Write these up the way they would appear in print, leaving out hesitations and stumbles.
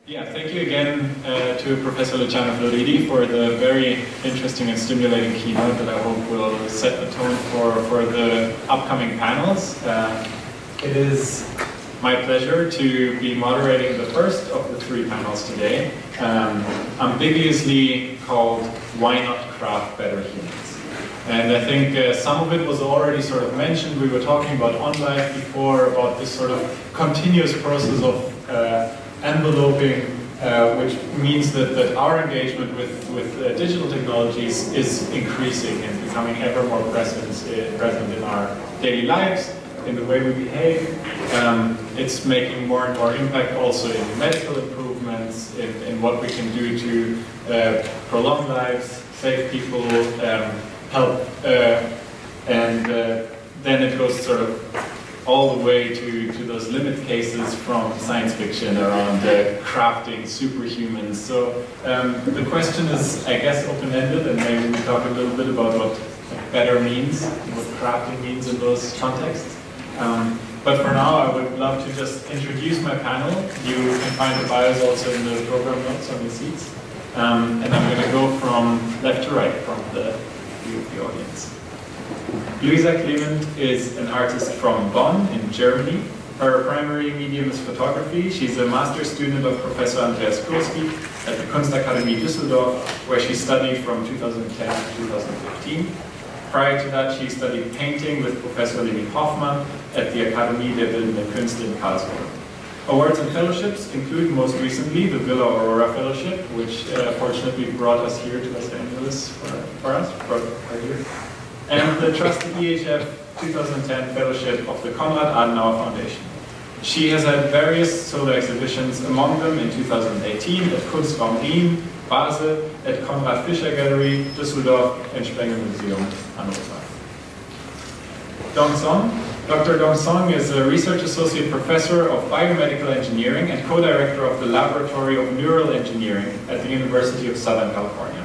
Yeah, thank you again to Professor Luciano Floridi for the very interesting and stimulating keynote that I hope will set the tone for the upcoming panels. It is my pleasure to be moderating the first of the three panels today, ambiguously called Why Not Craft Better Humans? And I think some of it was already sort of mentioned. We were talking about OnLife before, about this sort of continuous process of enveloping, which means that our engagement with digital technologies is increasing and becoming ever more present in our daily lives, in the way we behave. It's making more and more impact also in medical improvements, in what we can do to prolong lives, save people, help, and then it goes sort of all the way to those limit cases from science fiction around crafting superhumans. So the question is, I guess, open-ended, and maybe we talk a little bit about what better means, what crafting means in those contexts. But for now, I would love to just introduce my panel. You can find the bios also in the program notes on the seats. And I'm going to go from left to right, from the view of the audience. Louisa Clement is an artist from Bonn in Germany. Her primary medium is photography. She's a master's student of Professor Andreas Kurski at the Kunstakademie Düsseldorf, where she studied from 2010 to 2015. Prior to that, she studied painting with Professor Levi Hoffmann at the Akademie der Bildenden Künste in Karlsruhe. Awards and fellowships include most recently the Villa Aurora Fellowship, which fortunately brought us here to Los Angeles for us, right here. And the trusted EHF 2010 Fellowship of the Konrad Adenauer Foundation. She has had various solo exhibitions, among them in 2018 at Kunstraum Wien, Basel, at Konrad Fischer Gallery, Düsseldorf, and Spengler Museum, Hannover. Dong Song. Dr. Dong Song is a research associate professor of biomedical engineering and co-director of the Laboratory of Neural Engineering at the University of Southern California.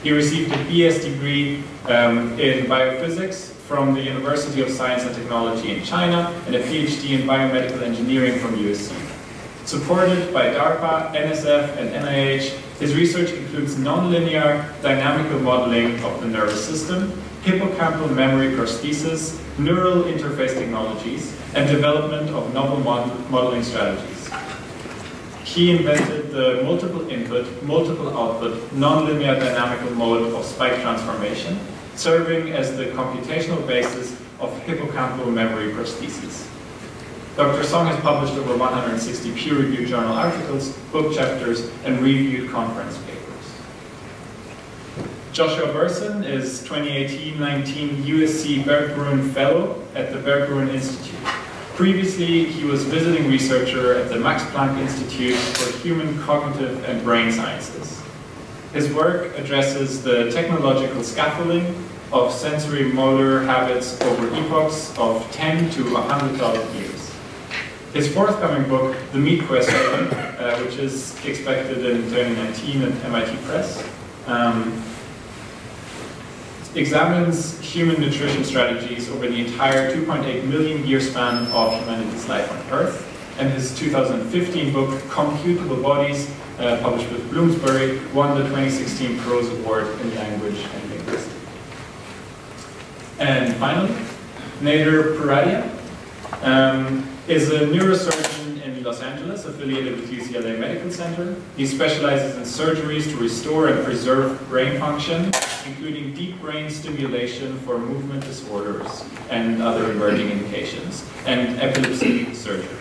He received a BS degree in biophysics from the University of Science and Technology in China and a PhD in biomedical engineering from USC. Supported by DARPA, NSF, and NIH, his research includes nonlinear dynamical modeling of the nervous system, hippocampal memory prosthesis, neural interface technologies, and development of novel modeling strategies. He invented the multiple input, multiple output, nonlinear dynamical mode of spike transformation, serving as the computational basis of hippocampal memory prosthesis. Dr. Song has published over 160 peer-reviewed journal articles, book chapters, and reviewed conference papers. Joshua Berson is 2018-19 USC Berggruen Fellow at the Berggruen Institute. Previously, he was visiting researcher at the Max Planck Institute for Human Cognitive and Brain Sciences. His work addresses the technological scaffolding of sensory motor habits over epochs of 10 to 100,000 years. His forthcoming book, The Meat Question, which is expected in 2019 at MIT Press, examines human nutrition strategies over the entire 2.8 million year span of humanity's life on Earth. And his 2015 book, Computable Bodies, published with Bloomsbury, won the 2016 Prose Award in Language and Linguistics. And finally, Nader Pouratian is a neurosurgeon in Los Angeles, affiliated with UCLA Medical Center. He specializes in surgeries to restore and preserve brain function, including deep brain stimulation for movement disorders and other emerging indications, and epilepsy surgery.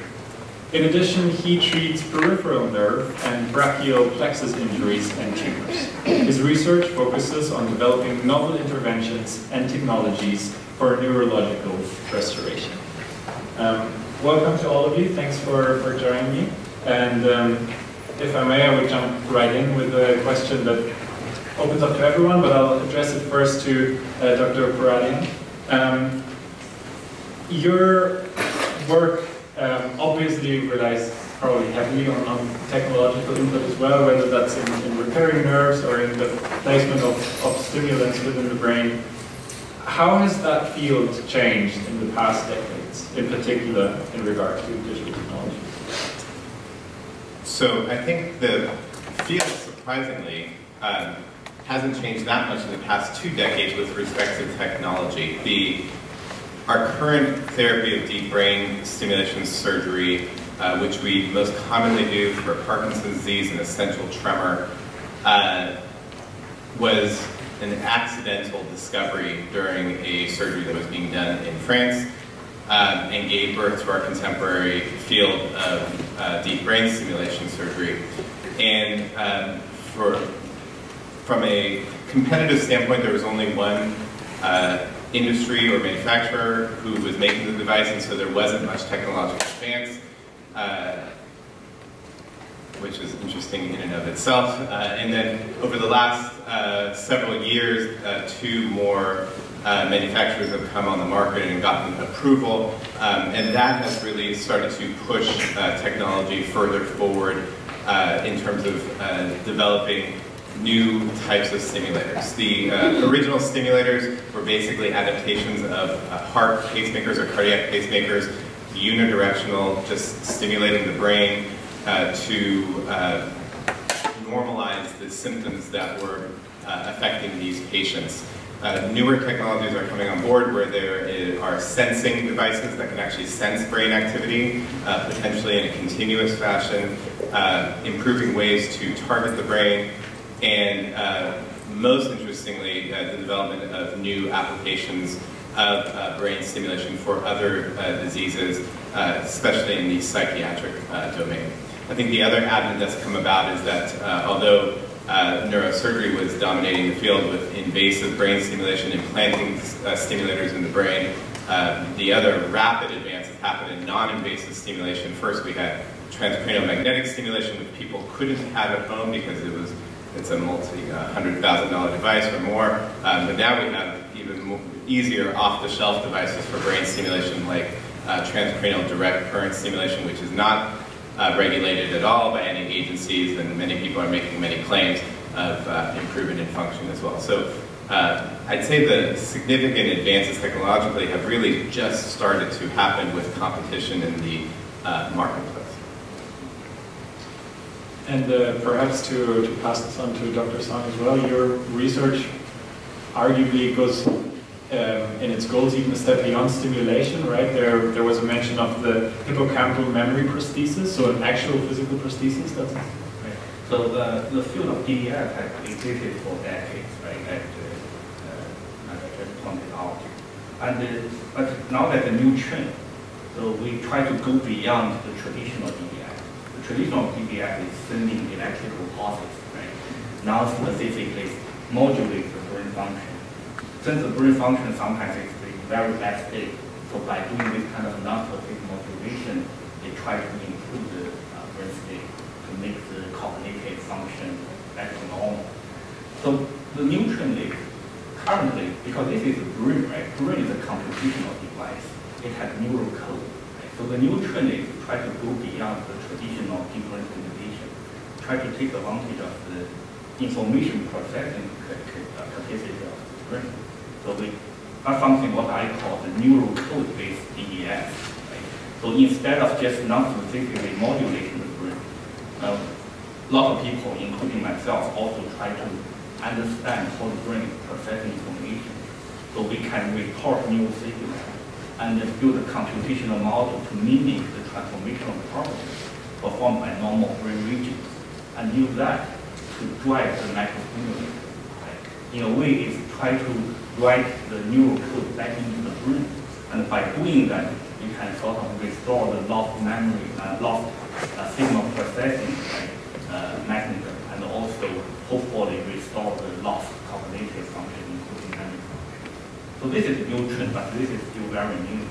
In addition, he treats peripheral nerve and brachial plexus injuries and tumors. His research focuses on developing novel interventions and technologies for neurological restoration. Welcome to all of you. Thanks for joining me. And if I may, I would jump right in with a question that opens up to everyone, but I'll address it first to Dr. Pouratian. Your work obviously relies probably heavily on technological input as well, whether that's in repairing nerves or in the placement of stimulants within the brain. How has that field changed in the past decades, in particular in regard to digital technology? So I think the field, surprisingly, hasn't changed that much in the past 2 decades with respect to technology. Our current therapy of deep brain stimulation surgery, which we most commonly do for Parkinson's disease and essential tremor, was an accidental discovery during a surgery that was being done in France, and gave birth to our contemporary field of deep brain stimulation surgery. And from a competitive standpoint, there was only one industry or manufacturer who was making the device, and so there wasn't much technological advance, which is interesting in and of itself. And then over the last several years, 2 more manufacturers have come on the market and gotten approval, and that has really started to push technology further forward in terms of developing new types of stimulators. The original stimulators were basically adaptations of heart pacemakers or cardiac pacemakers, unidirectional, just stimulating the brain to normalize the symptoms that were affecting these patients. Newer technologies are coming on board where there are sensing devices that can actually sense brain activity, potentially in a continuous fashion, improving ways to target the brain, and most interestingly, the development of new applications of brain stimulation for other diseases, especially in the psychiatric domain. I think the other advent that's come about is that although neurosurgery was dominating the field with invasive brain stimulation, implanting stimulators in the brain, the other rapid advances happened in non-invasive stimulation. First we had transcranial magnetic stimulation, which people couldn't have at home because it's a multi-$100,000 device or more. But now we have even more easier off-the-shelf devices for brain stimulation, like transcranial direct current stimulation, which is not regulated at all by any agencies, and many people are making many claims of improvement in function as well. So I'd say the significant advances technologically have really just started to happen with competition in the marketplace. And perhaps to pass this on to Dr. Song as well, your research arguably goes in its goals even a step beyond stimulation, right? There was a mention of the hippocampal memory prosthesis, so an actual physical prosthesis. That's right. So the field of DBS has existed for decades, right? As I just pointed out, and but now there's a new trend. So we try to go beyond the traditional DBS. The traditional DBS is sending electrical pulses, right? Now specifically modulate the brain function. Since the brain function sometimes is in very bad state, so by doing this kind of non-specific modulation, they try to improve the brain state to make the cognitive function back to normal. So the new trend is currently, because this is a brain, right? Brain is a computational device. It has neural code. Right? So the new trend is to try to go beyond the traditional deep brain stimulation, try to take advantage of the information processing capacity of the brain. So that's something what I call the neural code-based DBS. Right? So instead of just non-specifically modulating the brain, a lot of people, including myself, also try to understand how the brain is processing information. So we can report new signals and then build a computational model to mimic the transformational properties performed by normal brain regions and use that to drive the microstimulus. Right? In a way, it's try to write the neural code back into the brain, and by doing that, you can sort of restore the lost memory, lost signal processing mechanism, and also hopefully restore the lost cognitive function, including memory function. So this is a new trend, but this is still very new.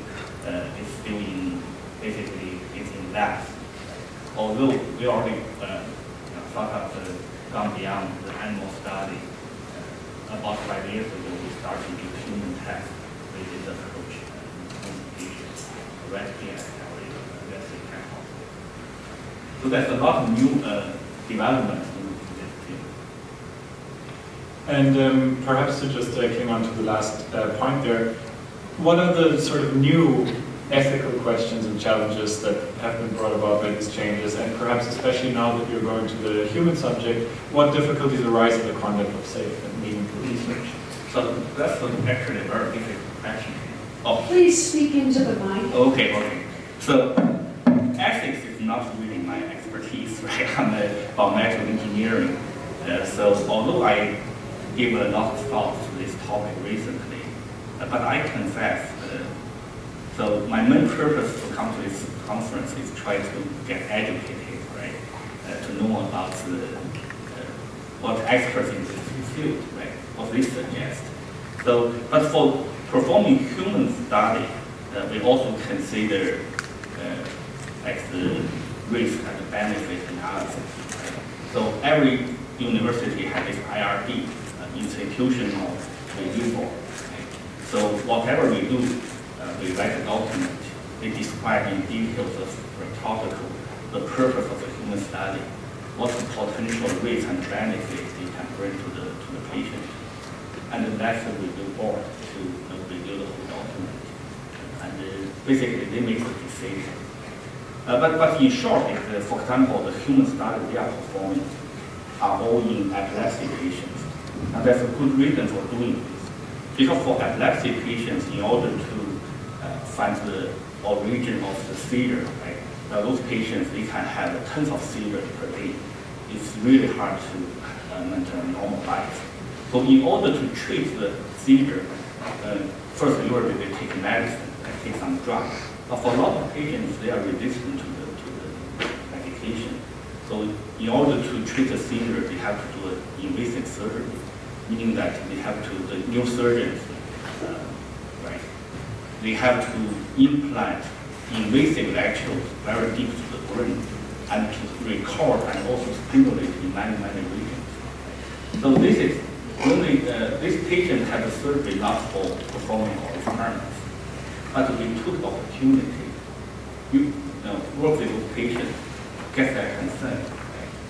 It's still in, basically, it's in labs. Although we already sort of gone beyond the animal study. About 5 years ago, we started to do human tests with this approach. So there's a lot of new developments in this field. And perhaps to just cling on to the last point there, what are the sort of new ethical questions and challenges that have been brought about by these changes, and perhaps especially now that you're going to the human subject, what difficulties arise in the conduct of safe and meaningful research? So that's actually a very difficult question. Oh. Please speak into the mic. Okay. So ethics is not really my expertise, right? I'm biomedical engineering. So although I gave a lot of thought to this topic recently, but I confess, so my main purpose to come to this conference is try to get educated, right? To know about what experts in this field, right? What they suggest. So, but for performing human study, we also consider like the risk and the benefit analysis. Right? So every university has this IRB, institutional review board. Right? So whatever we do, we write a document. We describe in details of the protocol, the purpose of the human study, what the potential risks and benefits they can bring to the patient. And that's the review board to review the whole document. And basically they make the decision. But in short, for example, the human study we are performing are all in epilepsy patients. And that's a good reason for doing this. Because for epilepsy patients, in order to find the origin of the seizure, right? Those patients, they can have tons of seizures per day. It's really hard to maintain a normal life. So in order to treat the seizure, first usually they take medicine, they take some drugs. But for a lot of patients, they are resistant to the medication. So in order to treat the seizure, they have to do an invasive surgery, meaning that they have to, the neurosurgeons, right? They have to implant invasive electrodes very deep to the brain and to record and also stimulate in many regions. So this is only, this patient had a surgery not for performing our experiments, but we took the opportunity, work with those patients, get their consent.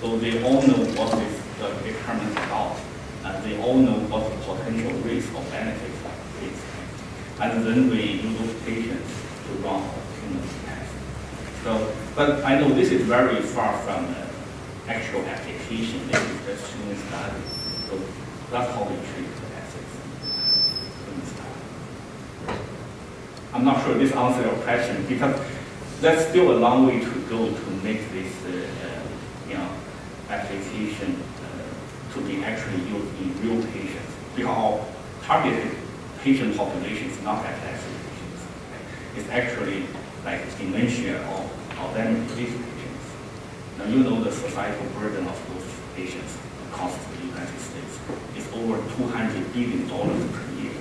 So they all know what this experiment is about, and they all know what the potential risk or benefits is. And then we use those patients to run our human tests. So, but I know this is very far from actual application. This is just human study. So that's how we treat the ethics. Human study. I'm not sure this answers your question, because there's still a long way to go to make this application to be actually used in real patients. Because our targeted patient population is not epilepsy patients. It's actually like dementia or Alzheimer's disease patients. Now you know the societal burden of those patients across the United States is over $200 billion per year.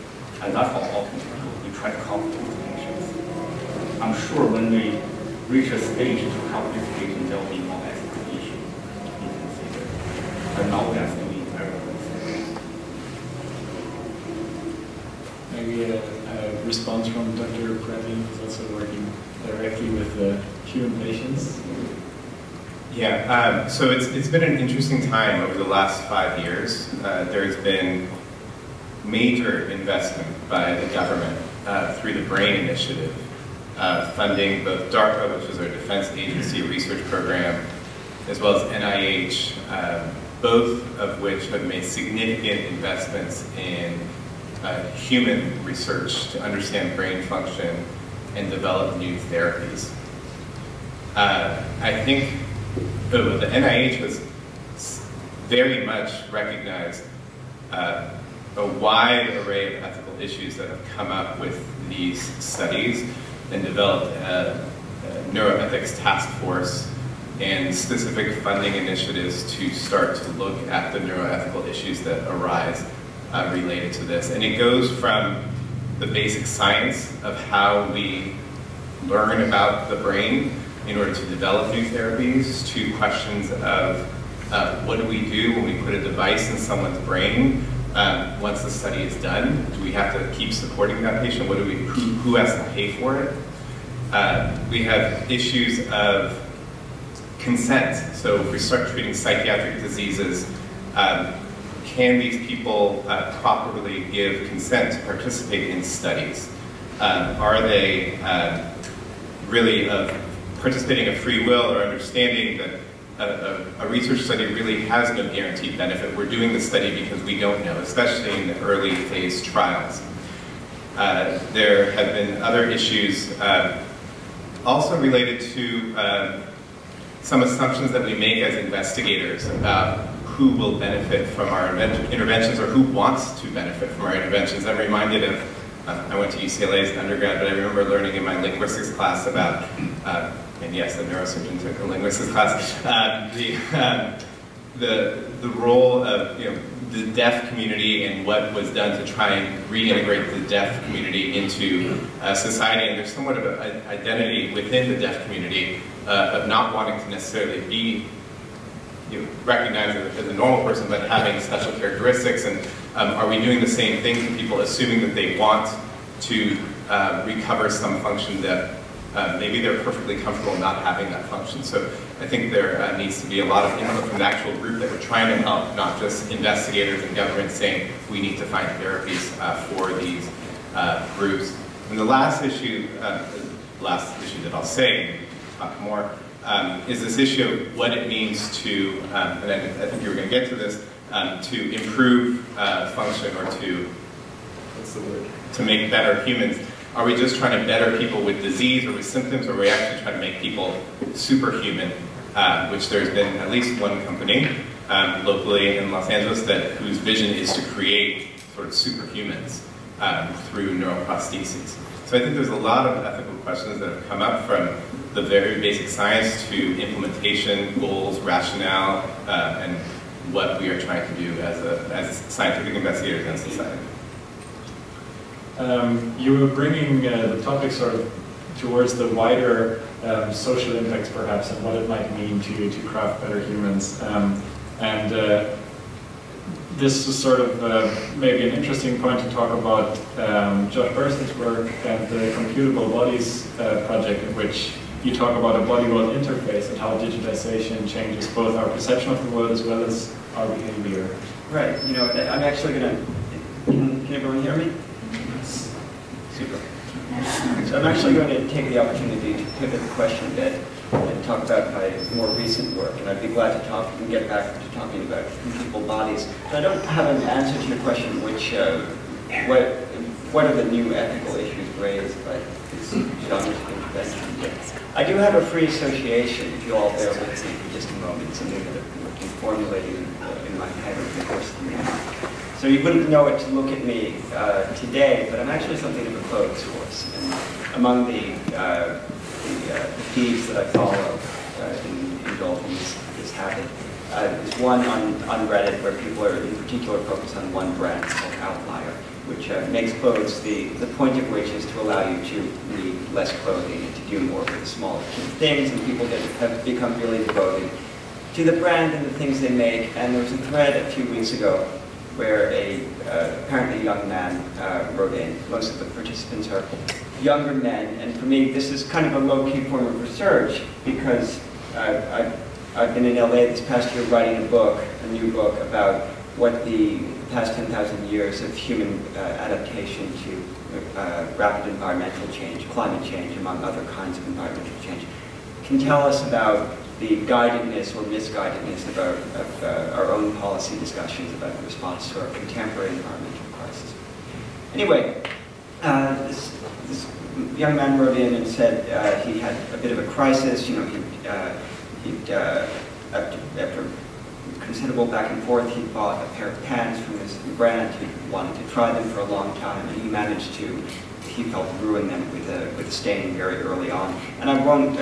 And that's our ultimate goal. We try to help those patients. I'm sure when we reach a stage to help these patients, there will be more ethical issues to consider. But now we are still in very early stage. Maybe a response from Dr. Pouratian, who's also working directly with the human patients. Yeah, so it's been an interesting time over the last 5 years. There's been major investment by the government through the BRAIN initiative, funding both DARPA, which is our defense agency research program, as well as NIH, both of which have made significant investments in human research to understand brain function and develop new therapies. I think the NIH has very much recognized a wide array of ethical issues that have come up with these studies and developed a neuroethics task force and specific funding initiatives to start to look at the neuroethical issues that arise related to this. And it goes from the basic science of how we learn about the brain in order to develop new therapies to questions of what do we do when we put a device in someone's brain once the study is done? Do we have to keep supporting that patient? Who has to pay for it? We have issues of consent. So if we start treating psychiatric diseases, can these people properly give consent to participate in studies? Are they really of participating of free will or understanding that a research study really has no guaranteed benefit. We're doing the study because we don't know, especially in the early phase trials. There have been other issues also related to some assumptions that we make as investigators about who will benefit from our interventions or who wants to benefit from our interventions. I'm reminded of, I went to UCLA as an undergrad, but I remember learning in my linguistics class about, and yes, a neurosurgeon took a linguistics class, the role of the deaf community and what was done to try and reintegrate the deaf community into society. And there's somewhat of an identity within the deaf community of not wanting to necessarily be recognized as a normal person, but having special characteristics. And are we doing the same thing to people, assuming that they want to recover some function that maybe they're perfectly comfortable not having that function? So I think there needs to be a lot of input from the actual group that we're trying to help, not just investigators and government saying we need to find therapies for these groups. And the last issue that I'll say, and talk more, is this issue of what it means to, and I think you were going to get to this, to improve function or to, what's the word, to make better humans. Are we just trying to better people with disease or with symptoms, or are we actually trying to make people superhuman? Which there's been at least one company locally in Los Angeles whose vision is to create sort of superhumans through neuroprostheses. So I think there's a lot of ethical questions that have come up from the very basic science to implementation, goals, rationale, and what we are trying to do as scientific investigators and society. You were bringing the topic sort of towards the wider social impacts, perhaps, and what it might mean to craft better humans. This is sort of maybe an interesting point to talk about Josh Berson's work and the Computable Bodies project, in which you talk about a body-world interface and how digitization changes both our perception of the world as well as our behavior. Right. I'm actually going to. Can everyone hear me? Super. So I'm actually going to take the opportunity to pivot the question a bit and talk about my more recent work, and I'd be glad to talk and get back to talking about computable bodies. But I don't have an answer to your question, which what are the new ethical issues raised by this genre of intervention? I do have a free association, if you all bear with me for just a moment, something that I've been formulating in my head over the course of the meeting. So you wouldn't know it to look at me today, but I'm actually something of a clothes horse. And among the feeds that I follow in indulging this habit is one on Reddit where people are in particular focused on one brand called Outlier, which makes clothes, the point of which is to allow you to need less clothing and to do more with the smaller things, and people have become really devoted to the brand and the things they make. And there was a thread a few weeks ago where apparently a young man wrote in. Most of the participants are younger men, and for me this is kind of a low-key form of research because I've been in LA this past year writing a new book about what the past 10,000 years of human adaptation to rapid environmental change, climate change, among other kinds of environmental change, can tell us about the guidedness or misguidedness of our own policy discussions about the response to our contemporary environmental crisis. Anyway, this young man wrote in and said he had a bit of a crisis. After considerable back and forth, he bought a pair of pants from this brand. He wanted to try them for a long time, and he managed to, he felt, ruin them with staining very early on. And I won't,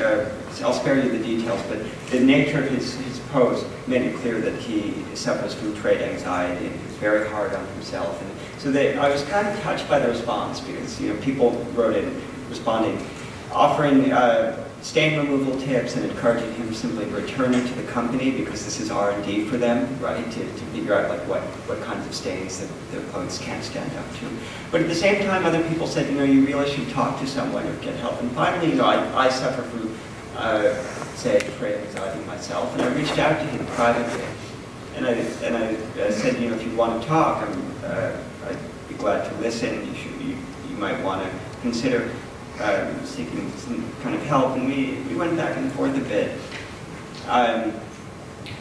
I'll spare you the details, but the nature of his post made it clear that he suffers from trait anxiety and he's very hard on himself. And so I was kind of touched by the response because people wrote in responding, offering stain removal tips and encouraging him simply returning to the company because this is R&D for them, right, to figure out like what kinds of stains that their clothes can't stand up to. But at the same time, other people said, you really should talk to someone or get help. And finally, I suffer from, say, trait anxiety myself, and I reached out to him privately. And I said, if you want to talk, I'd be glad to listen. You might want to consider seeking some kind of help, and we went back and forth a bit.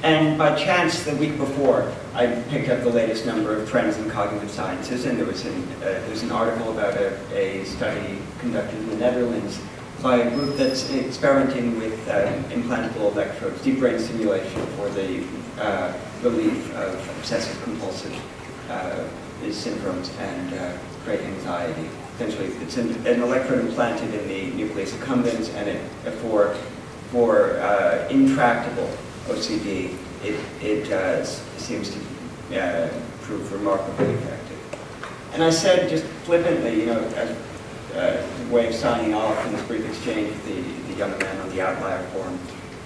And by chance, the week before, I picked up the latest number of Trends in Cognitive Sciences, and there was an article about a study conducted in the Netherlands by a group that's experimenting with implantable electrodes, deep brain stimulation for the relief of obsessive-compulsive syndromes and great anxiety. Essentially, it's an electrode implanted in the nucleus accumbens, and for intractable OCD, it seems to prove remarkably effective. And I said just flippantly, as a way of signing off in this brief exchange with the young man on the Outlier forum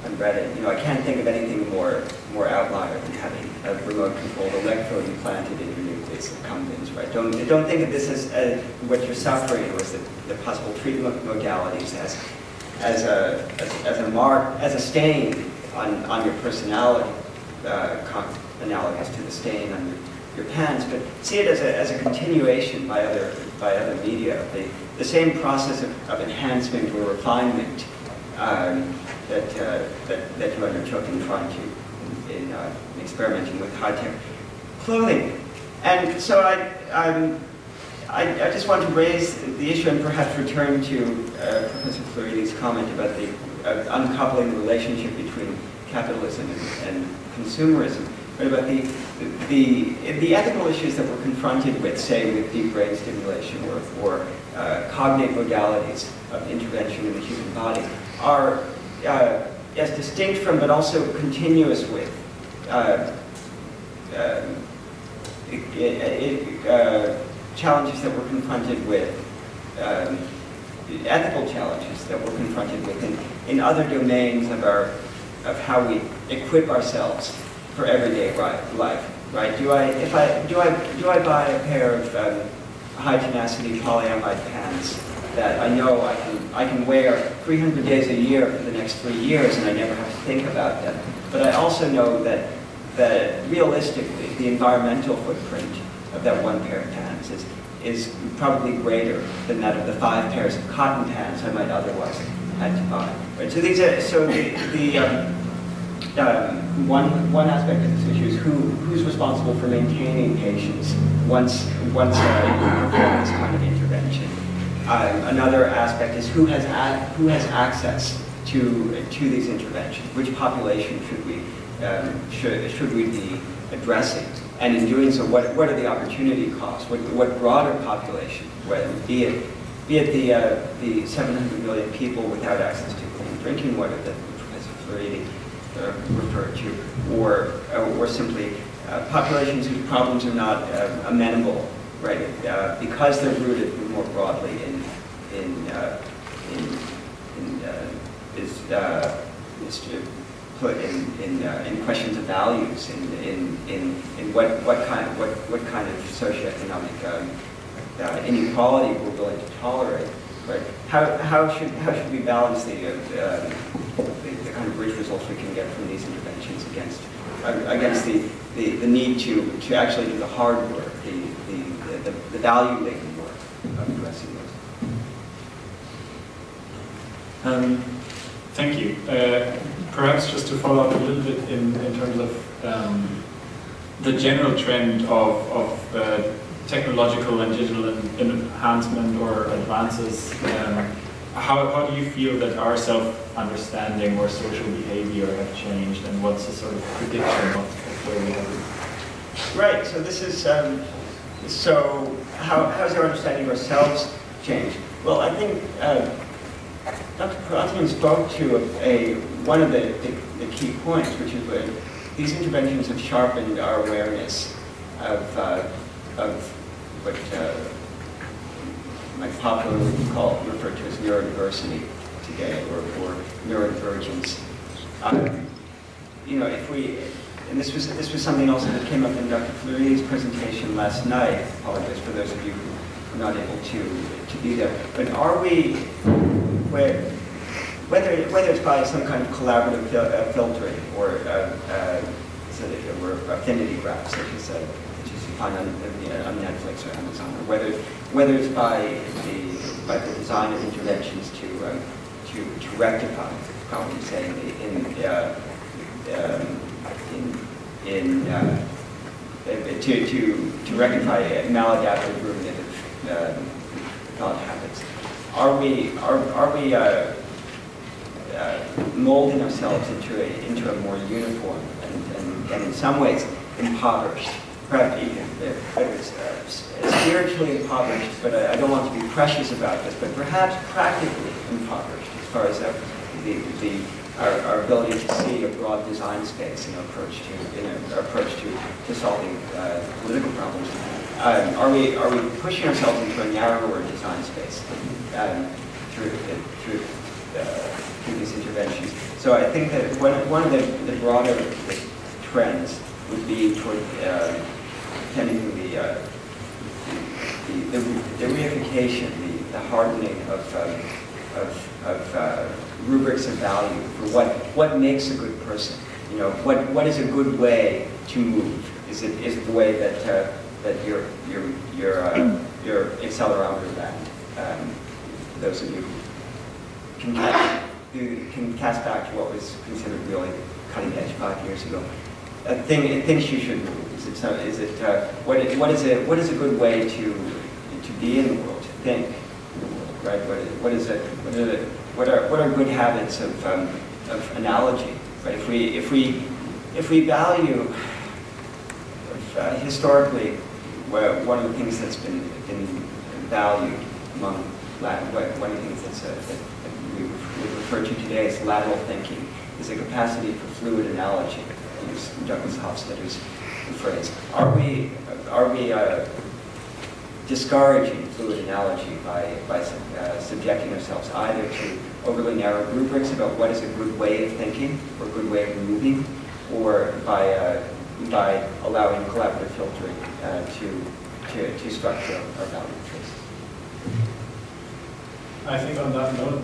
on Reddit, I can't think of anything more outlier than having a remote-controlled electrode implanted in your nucleus accumbens, right? Don't think of this as what you're suffering, or as the possible treatment modalities as a stain on your personality, analogous to the stain on your pants, but see it as a continuation by other media, the same process of enhancement or refinement that you undertook in trying to in experimenting with high-tech clothing. And so I just want to raise the issue and perhaps return to Professor Floridi's comment about the uncoupling the relationship between capitalism and consumerism, but about the ethical issues that we're confronted with, say, with deep brain stimulation or cognate modalities of intervention in the human body, are as distinct from, but also continuous with, challenges that we're confronted with, ethical challenges that we're confronted with in other domains of how we equip ourselves for everyday life. Right? Do I buy a pair of high tenacity polyamide pants that I know I can wear 300 days a year for the next 3 years, and I never have to think about them? But I also know that realistically, the environmental footprint of that one pair of pants is probably greater than that of the 5 pairs of cotton pants I might otherwise have to buy. Right? So one aspect of this issue is who's responsible for maintaining patients once you perform this kind of intervention. Another aspect is who has access to these interventions. Which population should we be addressing? And in doing so, what are the opportunity costs? What broader population, be it the 700 million people without access to clean drinking water that Professor Floridi referred to, or simply populations whose problems are not amenable, right? Because they're rooted more broadly put in questions of values, in what kind of socioeconomic inequality we're willing to tolerate, right? How should we balance the kind of rich results we can get from these interventions against the need to actually do the hard work, the value-laden work of addressing those. Thank you. Perhaps just to follow up a little bit in terms of the general trend of technological and digital enhancement or advances, how do you feel that our self-understanding or social behavior have changed, and what's the sort of prediction of where we have? Right, so this is, so how's our understanding of ourselves changed? Well, I think Dr. Pouratian spoke to one of the key points, which is that these interventions have sharpened our awareness of what might popularly referred to as neurodiversity today, or neurodivergence. And this was something also that came up in Dr. Floridi's presentation last night. I apologize for those of you who are not able to be there. But are we, whether it's by some kind of collaborative filtering or affinity graphs, such as you find on Netflix or Amazon, or whether it's by by the design of interventions to rectify problems, say to rectify maladaptive ruminative thought habits. Are we molding ourselves into a more uniform and in some ways impoverished, perhaps even spiritually impoverished, but I don't want to be precious about this, but perhaps practically impoverished as far as our ability to see a broad design space in our approach to solving political problems. Are we pushing ourselves into a narrower design space through these interventions? So I think that one of the broader trends would be toward tending to the reification, the hardening of rubrics of value for what makes a good person. You know, what is a good way to move? Is it the way that your accelerometer band? Those of you who can cast back to what was considered really cutting edge 5 years ago. Things you should move. What is a good way to be in the world, to think in the world, right? What are good habits of analogy, right? If we value historically, one of the things that's been valued among one of the things that we refer to today as lateral thinking is a capacity for fluid analogy. To use Douglas Hofstadter's phrase. Are we discouraging fluid analogy by subjecting ourselves either to overly narrow rubrics about what is a good way of thinking or a good way of moving, or by allowing collaborative filtering to structure our value choices? I think on that note,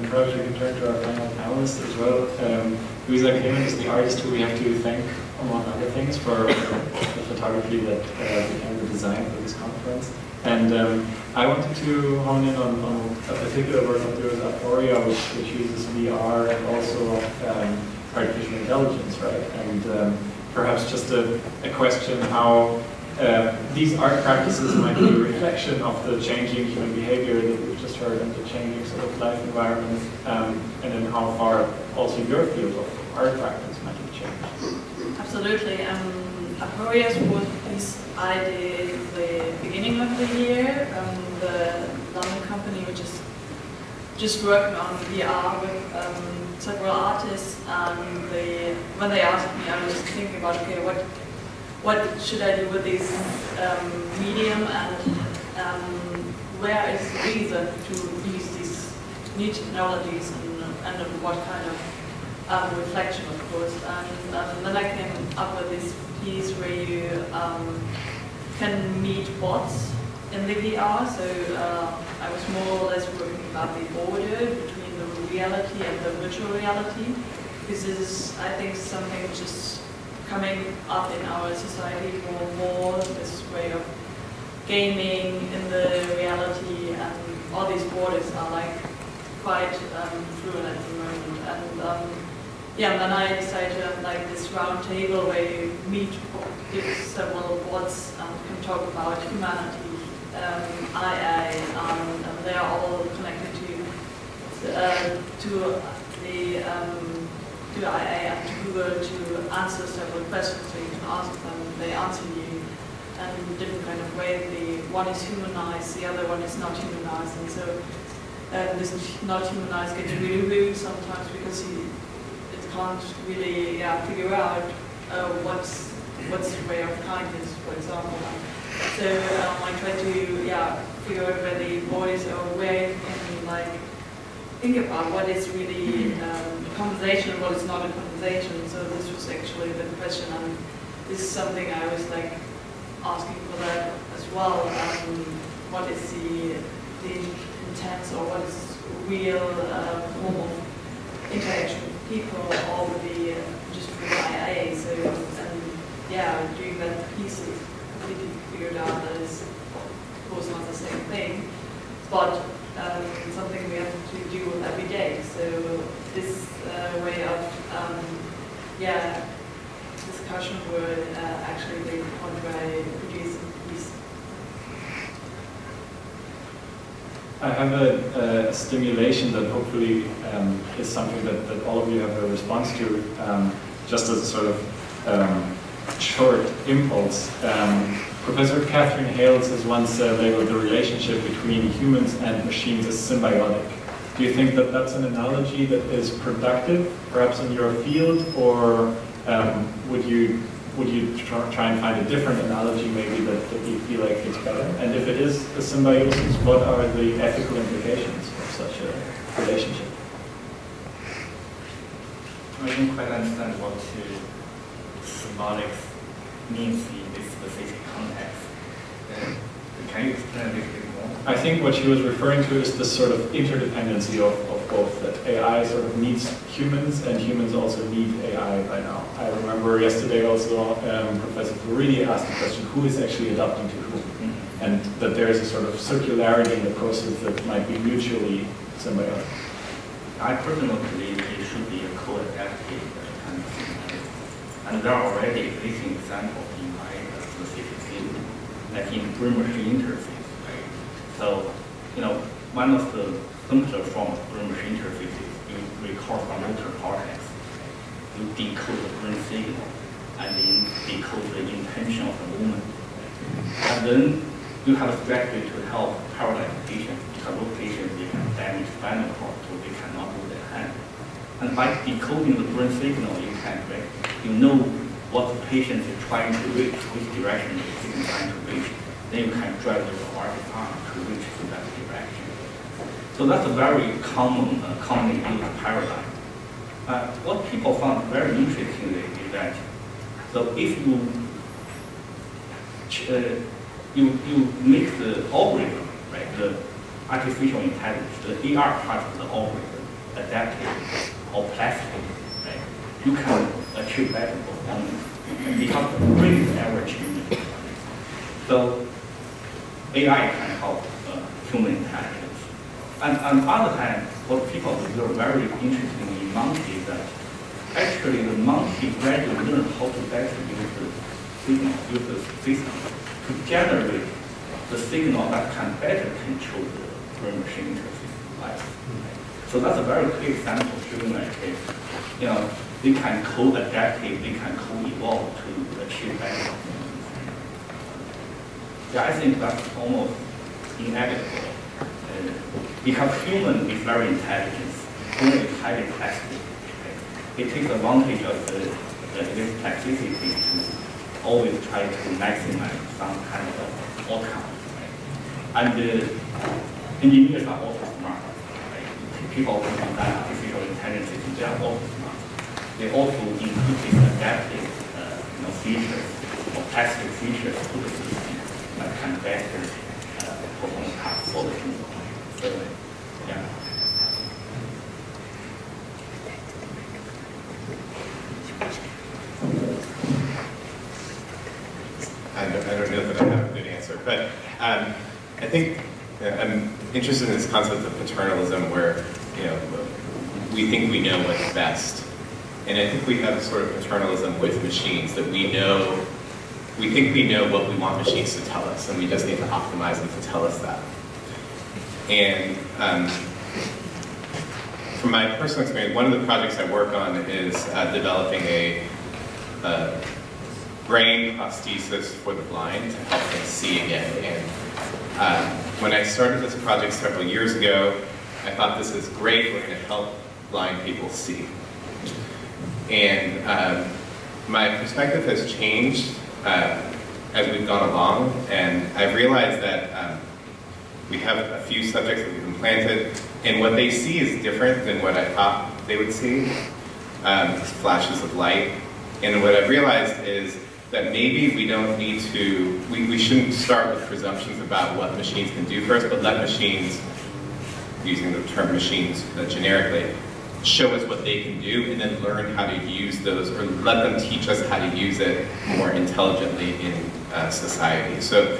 perhaps we can turn to our final panelist as well. Louisa Clement is the artist who we have to thank, among other things, for the photography that became the design for this conference. And I wanted to hone in on a particular work of yours, Aurora, which uses VR and also artificial intelligence, right? And perhaps just a question how these art practices might be a reflection of the changing human behavior that we've just heard and the changing sort of life environment, and then how far also your field of art practice might have changed. Absolutely. Aurora was this idea at the beginning of the year. The London company, which is just working on VR with several artists, and when they asked me, I was thinking about, okay, what should I do with this medium, and where is the reason to use these new technologies, and what kind of reflection, of course. And then I came up with this piece where you can meet bots in the VR. So I was more or less working about the border between the reality and the virtual reality. This is, I think, something which is coming up in our society more and more, this way of gaming in the reality, and all these borders are like quite fluid at the moment. And yeah, and then I decided to have like this round table where you meet several bots and can talk about humanity, AI, and they are all connected to IA and to Google to answer several questions. So you can ask them, they answer you, and in different kind of ways. The one is humanized, the other one is not humanized, and so this not humanized gets really rude sometimes because it can't really figure out what's the way of kindness, for example. So I try to figure out where the boys are, where you can like think about what is really a conversation and what is not a conversation. So this was actually the question, and this is something I was like asking for that as well. What is the intense, or what is real form of interaction with people, or with the just with IA? So doing that piece is completely figured out that is of course not the same thing, but yeah, discussion would actually be on by producing these. I have a stimulation that hopefully is something that all of you have a response to, just as a sort of short impulse. Professor Catherine Hales has once labeled the relationship between humans and machines as symbiotic. Do you think that that's an analogy that is productive, perhaps in your field, or would you try and find a different analogy maybe that you feel like fits better? And if it is a symbiosis, what are the ethical implications of such a relationship? I don't quite understand what symbolic means in this specific context. Can you explain a little bit more? I think what she was referring to is this sort of interdependency of both, that AI sort of needs humans and humans also need AI by now. I remember yesterday also Professor Pouratian asked the question, who is actually adapting to whom? Mm-hmm. And that there is a sort of circularity in the process that might be mutually symbiotic. I personally believe it should be a co-adaptive kind of thing. And there are already existing examples in my specific field, like in brain-machine interface, right? So, one of the simpler forms of brain-machine interface is you record from motor cortex. You decode the brain signal, and then decode the intention of the movement. And then you have a strategy to help paralyzed patients, because those patients, they can damage spinal cord, so they cannot move their hand. And by decoding the brain signal, you know what the patient is trying to reach, which direction the patient is trying to reach. Then you can drive the robotic arm to reach to that direction. So that's a very commonly used paradigm. What people found very interesting is that, so if you make the algorithm, right, the artificial intelligence, the AR part of the algorithm, adaptive or plastic, right, you can achieve better performance because the brain is ever changing. So AI can help human intelligence. And on the other hand, what people observe very interesting in monkey is that actually the monkey gradually learn how to better use the signal, use the system to generate the signal that can better control the brain-machine interface device. So that's a very clear example showing that they can co-adaptive, they can co-evolve to achieve better performance. Yeah, I think that's almost inevitable. Because human is very intelligent, human is highly plastic. Right? It takes advantage of this plasticity to always try to maximize some kind of outcome. Right? And engineers are also smart. Right? People who design artificial intelligence, they are also smart. They also include these adaptive features or plastic features to the system that can better perform tasks for the human. So, yeah. I don't know that I have a good answer, but I think I'm interested in this concept of paternalism, where we think we know what's best, and I think we have a sort of paternalism with machines that we think we know what we want machines to tell us, and we just need to optimize them to tell us that. And from my personal experience, one of the projects I work on is developing a brain prosthesis for the blind to help them see again. And when I started this project several years ago, I thought, this is great, we're going to help blind people see. And my perspective has changed as we've gone along, and I've realized that we have a few subjects that we've implanted, and what they see is different than what I thought they would see, flashes of light. And what I've realized is that maybe we don't need to, we shouldn't start with presumptions about what machines can do first, but let machines, using the term machines generically, show us what they can do, and then learn how to use those, or let them teach us how to use it more intelligently in society. So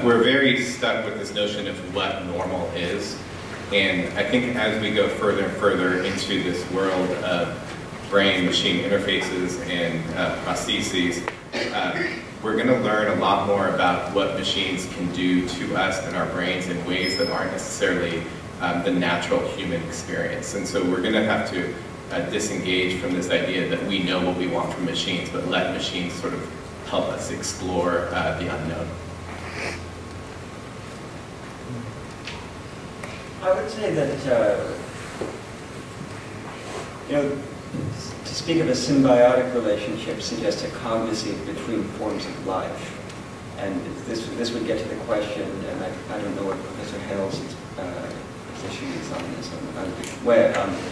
we're very stuck with this notion of what normal is, and I think as we go further and further into this world of brain-machine interfaces and prostheses, we're going to learn a lot more about what machines can do to us and our brains in ways that aren't necessarily the natural human experience. And so we're going to have to disengage from this idea that we know what we want from machines, but let machines sort of help us explore the unknown. I would say that, you know, to speak of a symbiotic relationship suggests a cognizance between forms of life. And this would get to the question, and I don't know what Professor Hale's position is on this,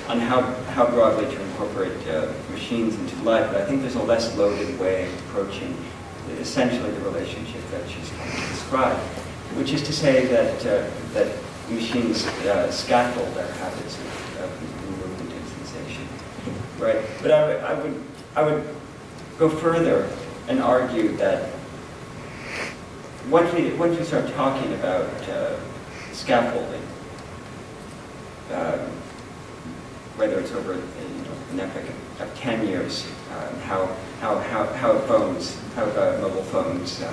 on how broadly to incorporate machines into life, but I think there's a less loaded way of approaching essentially the relationship that she's trying to describe, which is to say that machines scaffold our habits of movement and sensation, right? But I would go further and argue that once we start talking about scaffolding, whether it's over an epoch of 10 years, how mobile phones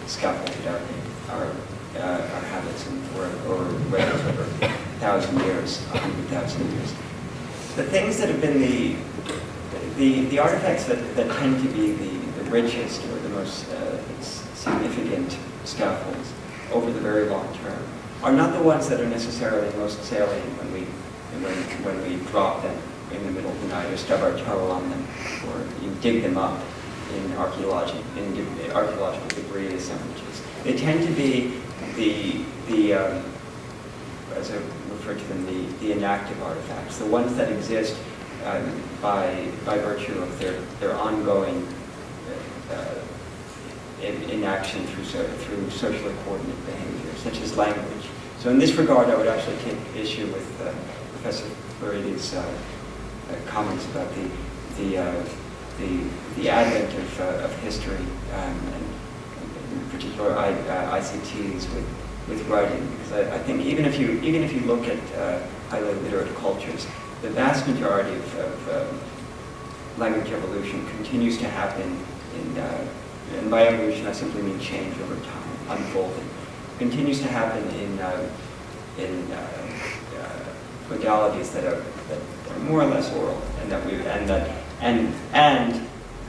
scaffolded our habits, or whether it's over 1,000 years, 100,000 years. The things that have been the artifacts that tend to be the richest or the most significant scaffolds over the very long term are not the ones that are necessarily most salient when we drop them in the middle of the night or stub our toe on them, or you dig them up in archaeological debris assemblages. They tend to be as I refer to them, the inactive artifacts, the ones that exist by virtue of their ongoing inaction through socially coordinate behavior, such as language. So in this regard, I would actually take issue with Professor Floridi's comments about the advent of history, and in particular ICTs with writing, because I think even if you look at highly literate cultures, the vast majority of language evolution continues to happen and by evolution I simply mean change over time, unfolding. Continues to happen in modalities that are more or less oral, and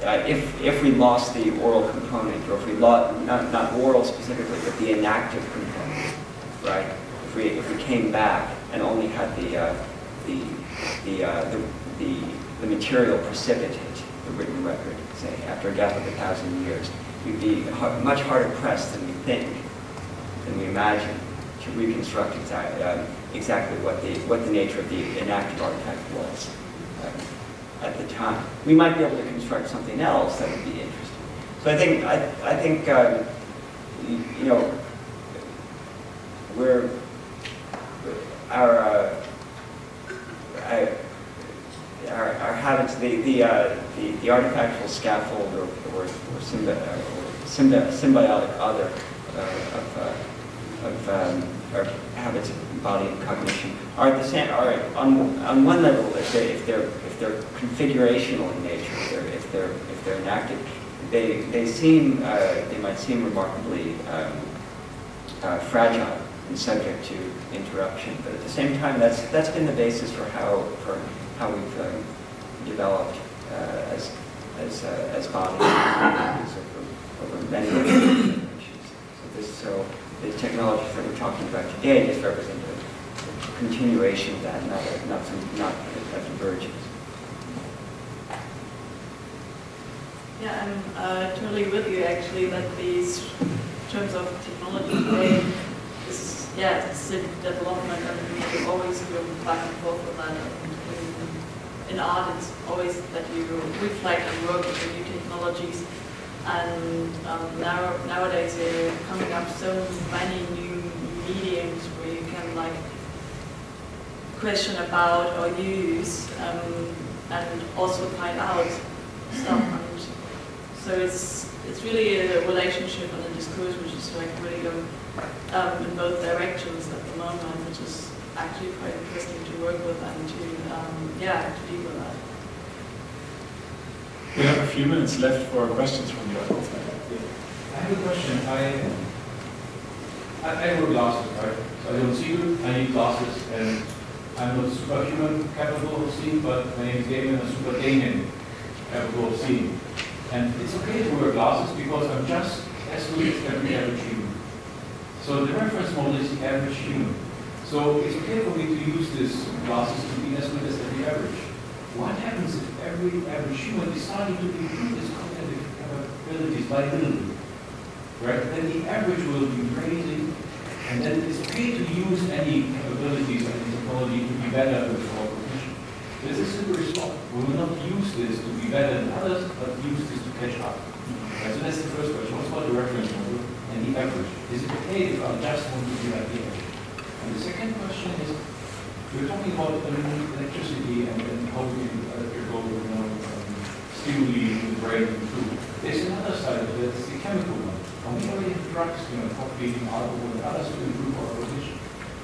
if we lost the oral component, or if we lost not oral specifically, but the inactive component, right? If we came back and only had the material precipitate, the written record, say after a gap of 1,000 years, we'd be much harder pressed than we think, than we imagine, to reconstruct exactly what the nature of the inactive artifact was at the time. We might be able to construct something else that would be interesting. So I think you know, our habits, the artifactual scaffold or symbiotic other of our habits of body and cognition are the same. Are on one level, if they're configurational in nature, if they're inactive, they might seem remarkably fragile and subject to interruption. But at the same time, that's been the basis for how we've developed as bodies over many generations. So the technologies that we're talking about today just represent a continuation of that, not a divergence. Yeah, I'm totally with you actually that these terms of technology, it's a development, and you always go back and forth with that. In art, it's always that you reflect and work with the new technologies. And nowadays there are coming up so many new mediums where you can like question about or use and also find out stuff. And so it's really a relationship and a discourse which is like really going in both directions at the moment, which is actually quite interesting to work with and to deal with that. We have a few minutes left for questions from the audience. I have a question. I wear glasses, right? So I don't see good. I need glasses, and I'm not superhuman capable of seeing, but my name is Damon, I'm super Damon capable of seeing. And it's okay to wear glasses because I'm just as good as every average human. So the reference model is the average human. So it's okay for me to use these glasses to be as good as every average. What happens if every average human decided to improve its cognitive capabilities by little bit? Right? Then the average will be raising, and then it's okay to use any capabilities and technology to be better with our cognition. This is super small. We will not use this to be better than others, but use this to catch up. Right? So that's the first question. What's about the reference model and the average? Is it okay if I just want to be like the average? And the second question is, we're talking about electricity and how we can electrical stimuli in the brain improve. There's another side of it, that's the chemical one. And we already have drugs, coffee, alcohol, and others to improve our cognition.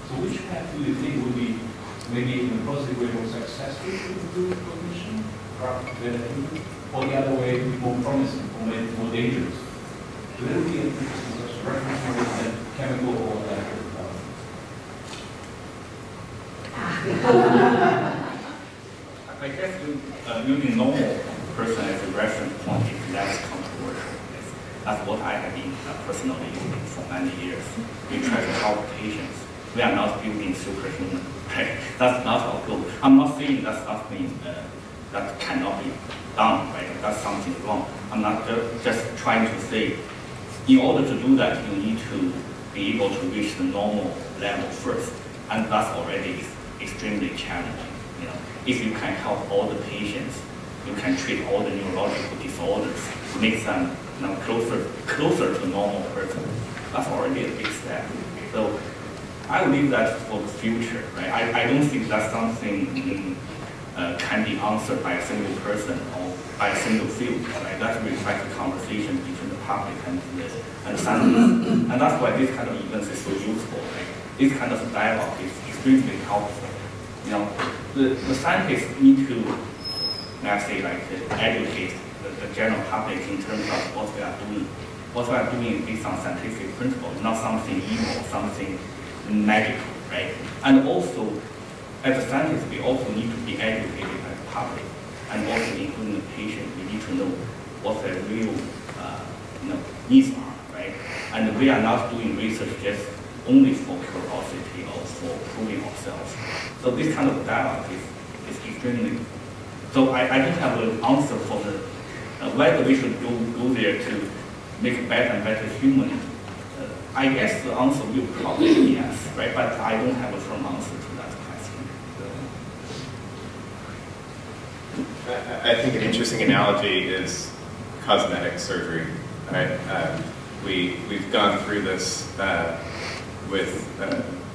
So which path do you think would be maybe in a positive way more successful to improve cognition, or the other way more promising or maybe more dangerous? So that would be an interesting question. Reference more than chemical or electrical. I guess using normal person as a reference point is less controversial. That's what I have been personally using for many years. We try to help patients. We are not building superhuman, right? That's not our goal. I'm not saying that's something that cannot be done, right? That's something wrong. I'm not just trying to say, in order to do that, you need to be able to reach the normal level first, and that's already extremely challenging. If you can help all the patients, you can treat all the neurological disorders, make them closer to normal person. That's already a big step. So I will leave that for the future, right? I don't think that's something can be answered by a single person or by a single field, right? That reflects the conversation between the public and scientists. And that's why this kind of events is so useful, right? This kind of dialogue is extremely helpful. The scientists need to, let's say, educate the general public in terms of what we are doing. What we are doing is based on scientific principles, not something evil, something magical, right? And also, as a scientist, we also need to be educated by the public, and also including the patient. We need to know what their real needs are, right? And we are not doing research just only for curiosity or for proving ourselves. So this kind of dialogue is extremely. So I don't have an answer for the whether we should go there to make better and better human. I guess the answer will probably be yes, right? But I don't have a firm answer to that question. I think an interesting analogy is cosmetic surgery, right? We've gone through this with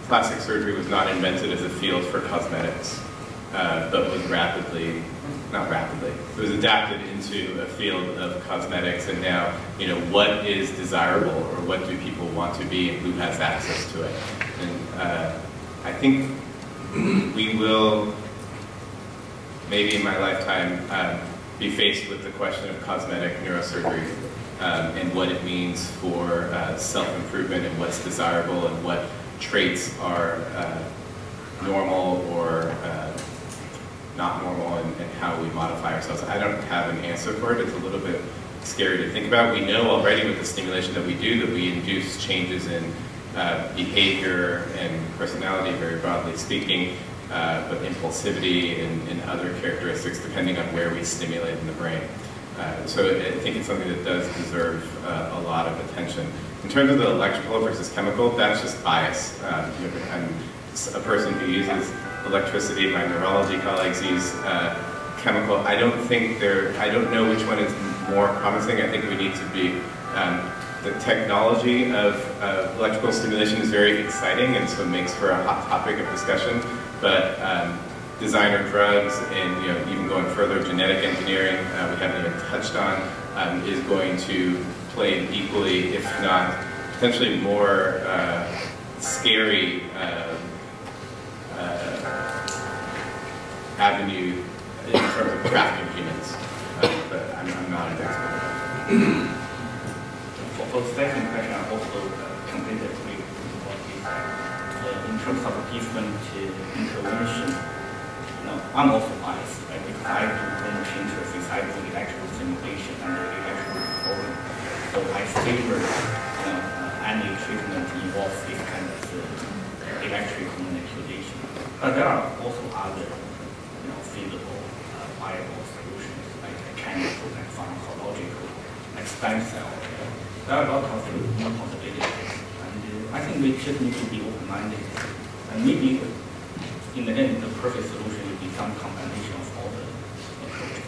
plastic surgery was not invented as a field for cosmetics, but was it was adapted into a field of cosmetics, and now, what is desirable, or what do people want to be, and who has access to it? And I think we will, maybe in my lifetime, be faced with the question of cosmetic neurosurgery, and what it means for self-improvement, and what's desirable, and what traits are normal or not normal, and how we modify ourselves. I don't have an answer for it. It's a little bit scary to think about. We know already with the stimulation that we do that we induce changes in behavior and personality, very broadly speaking, but impulsivity and other characteristics depending on where we stimulate in the brain. So I think it's something that does deserve a lot of attention. In terms of the electrical versus chemical, that's just bias. I'm a person who uses electricity. My neurology colleagues use chemical. I don't know which one is more promising. I think we need to be, the technology of electrical stimulation is very exciting, and so makes for a hot topic of discussion. But designer drugs and even going further, genetic engineering, we haven't even touched on, is going to play an equally, if not potentially more scary avenue in terms of trafficking humans. But I'm context. For the second question, I also completely agree with what you said. In terms of different intervention, I'm also biased, right? Because I do very much interest in I do electrical simulation and electrical programming. So I favor any treatment involves this kind of electrical manipulation. But there are also other feasible, viable solutions like chemical, like pharmacological, like stem cell. There are a lot of possibilities, and I think we just need to be open-minded. And maybe in the end, the perfect solution will be some combination of all the approaches.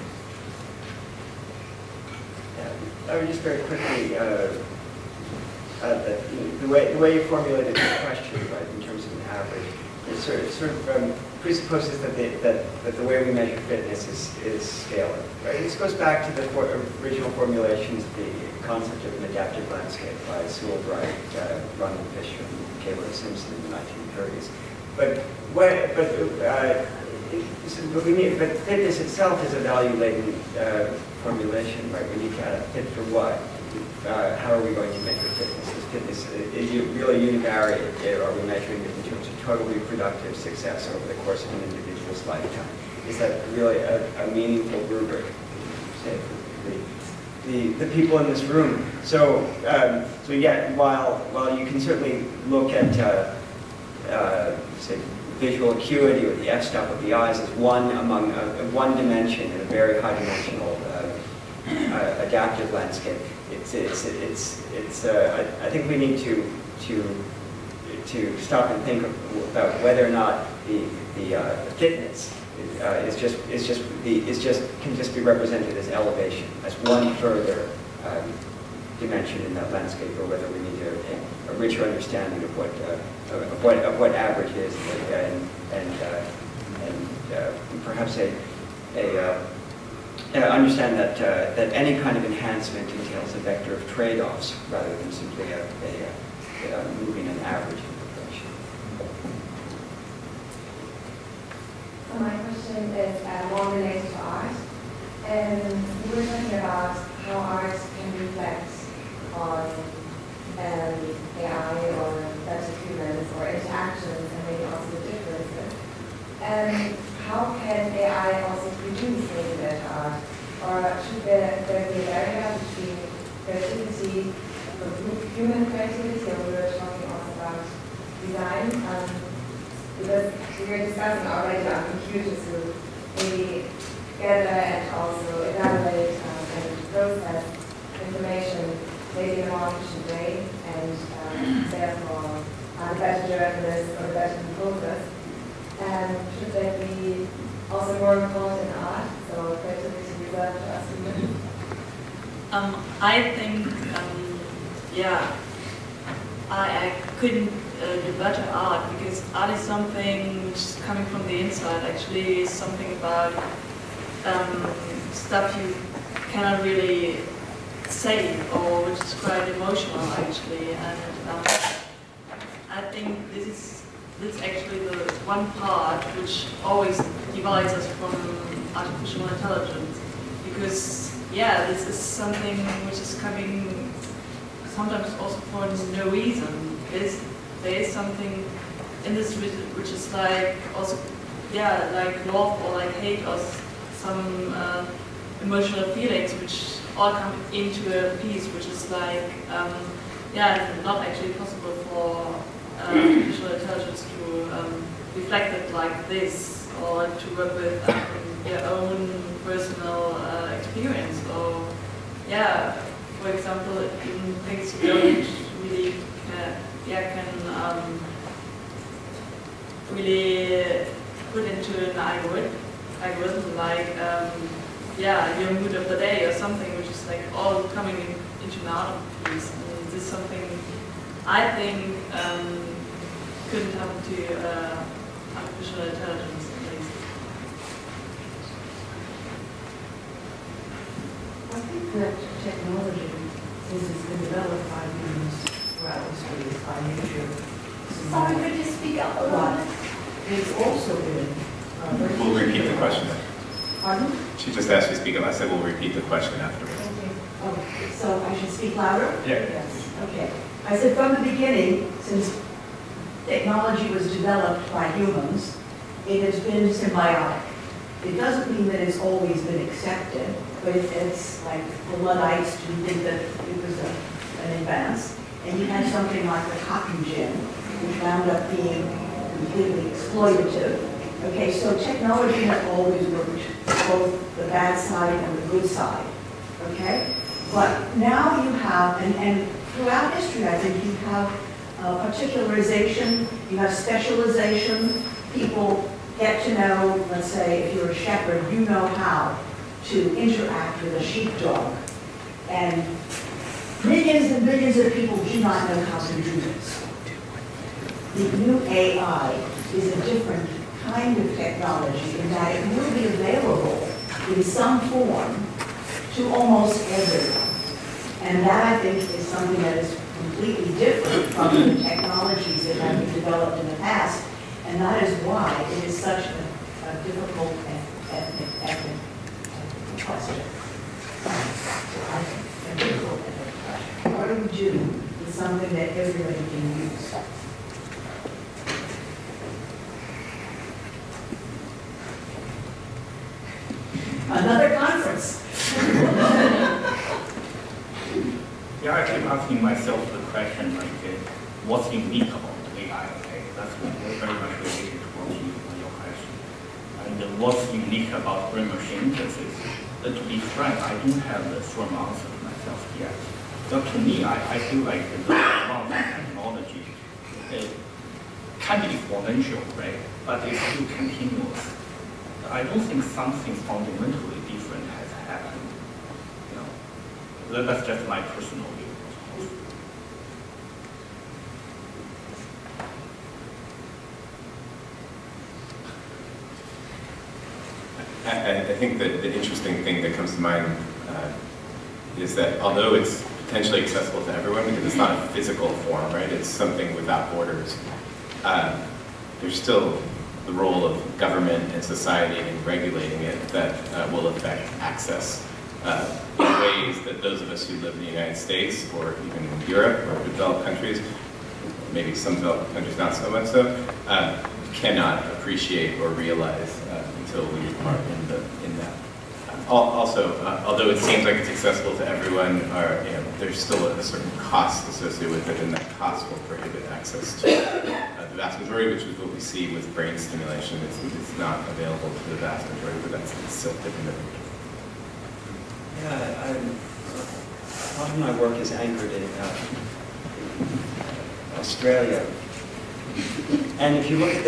Yeah, I would just very quickly, the way you formulated the question, right, in terms of an average, it sort of presupposes that the way we measure fitness is scalar. Right? This goes back to the original formulations of the concept of an adaptive landscape by Sewell Wright, Ronald Fisher, and Gaylord Simpson in the 1930s. But fitness itself is a value-laden formulation, right? We need to add fit for what? How are we going to measure fitness? Is fitness really univariate? Are we measuring it in terms of total reproductive success over the course of an individual's lifetime? Is that really a meaningful rubric, say, for the people in this room? So yeah, while you can certainly look at say visual acuity or the f-stop of the eyes as one dimension in a very high-dimensional adaptive landscape. I think we need to stop and think about whether or not the fitness can just be represented as elevation, as one further dimension in that landscape, or whether we need a richer understanding of what average is, and perhaps understand that any kind of enhancement entails a vector of trade-offs rather than simply moving an average in the direction. So my question is more related to art. You were talking about how art can reflect on AI or better humans or interactions and maybe also the differences. How can AI also produce maybe better art? Or should there be a barrier between creativity, human creativity, or we were talking also about design? Because we were discussing already on computers who maybe gather and also evaluate and process information maybe in a more efficient way, and therefore the better journalists or the better composers. And should that be also more important in art, so creativity reserved to us humans? I think, I couldn't do better art, because art is something which is coming from the inside. Actually, it's something about stuff you cannot really say, or which is quite emotional actually. And I think this is actually the one part which always divides us from artificial intelligence, because this is something which is coming sometimes also for no reason. There is something in this which is like also like love or like hate or some emotional feelings which all come into a piece, which is like not actually possible for artificial intelligence to reflect it like this, or to work with their own personal experience, or for example, even things you don't really can really put into an algorithm like your mood of the day or something, which is like all coming into an art piece. And this is something I think couldn't happen to artificial intelligence, at least. I think that technology has been developed by humans throughout history by nature. Sorry, could you speak up a lot? It's also been... We'll repeat the question. Pardon? She just asked you to speak up. I said we'll repeat the question afterwards. Oh, so I should speak louder? Yeah. Yes, okay. I said from the beginning, since technology was developed by humans, it has been symbiotic. It doesn't mean that it's always been accepted, but it's like the Luddites who think that it was an advance. And you had something like the cotton gin, which wound up being completely exploitative. Okay, so technology has always worked both the bad side and the good side. Okay? But now you have, and throughout history, I think you have particularization, you have specialization. People get to know, let's say, if you're a shepherd, you know how to interact with a sheepdog. And millions and millions of people do not know how to do this. The new AI is a different kind of technology in that it will be available in some form to almost everyone. And that, I think, is something that is completely different from the technologies that have been developed in the past. And that is why it is such a difficult ethnic question. A difficult ethnic question. What do we do with something that everybody can use? Another conference. Yeah, I keep asking myself the question, like, what's unique about AI? Okay, that's very much related to what your question. And what's unique about brain machine synthesis? To be frank, I don't have the firm answer myself yet. So to me, I feel like the amount of technology can be exponential, right? But it's still continuous. I don't think something fundamentally different has happened. You know, that's just my personal view. I think that the interesting thing that comes to mind is that although it's potentially accessible to everyone, because it's not a physical form, right? It's something without borders. There's still the role of government and society in regulating it that will affect access in ways that those of us who live in the United States or even in Europe or developed countries, maybe some developed countries not so much so, cannot appreciate or realize until we are in that. Also, although it seems like it's accessible to everyone, there's still a certain cost associated with it, and that cost will prohibit access to the vast majority, which is what we see with brain stimulation. It's not available to the vast majority, but that's still different. Yeah, a lot of my work is anchored in Australia, and if you look at